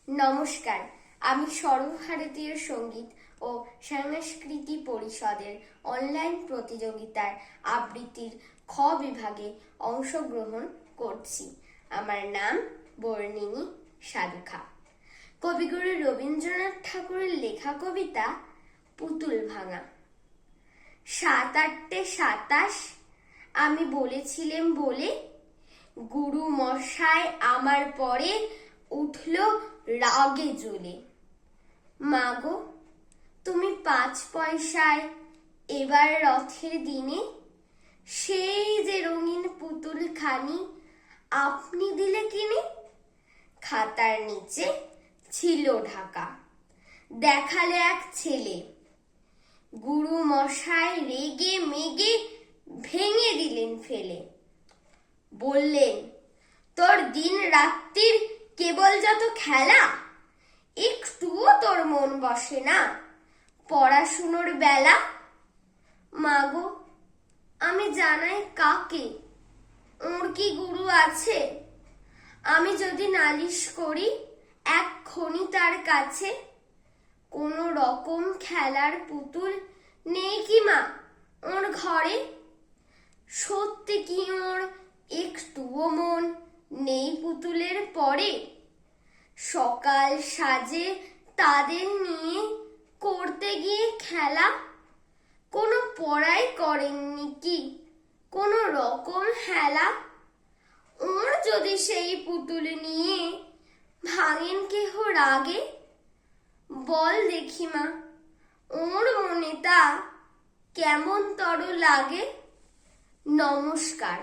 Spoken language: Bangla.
নমস্কার, আমি সর্বভারতীয় সঙ্গীত ও সংস্কৃতি পরিষদের অনলাইন প্রতিযোগিতার আবৃত্তির খ বিভাগে অংশগ্রহণ করছি। আমার নাম বর্ণিনী সাধুখা। কবিগুরু রবীন্দ্রনাথ ঠাকুরের লেখা কবিতা পুতুল ভাঙা। ৭-৮-২৭ আমি বলেছিলাম বলে গুরু মশাই আমার পরে উঠল রাগে জ্বলে। মাগো, তুমি ৫ পয়সায় এবার রথের দিনে সেই যে রঙিন পুতুল খানি আপনি দিলে কিনে। খাতার নিচে ছিল ঢাকা, দেখালে এক ছেলে। গুরু মশাই রেগে মেগে ভেঙে দিলেন ফেলে। বললেন, তোর দিন রাত্রির কেবল যত খেলা, একটুও তোর মন বসে না পড়াশুনোর বেলা। মাগো, আমি জানাই কাকে, ওর কি গুরু আছে? আমি যদি নালিশ করি এক্ষুনি তার কাছে। কোনো রকম খেলার পুতুল নেই কি মা ওর ঘরে? সত্যি কি ওর একটুও মন নেই পুতুলের পরে? সকাল সাজে তাদের নিয়ে করতে গিয়ে খেলা, কোনো পড়াই করেননি কি কোনো রকম হেলা? ওর যদি সেই পুতুল নিয়ে ভাঙেন কেহ রাগে, বল দেখি মা ওর মনে তা কেমন তর লাগে। নমস্কার।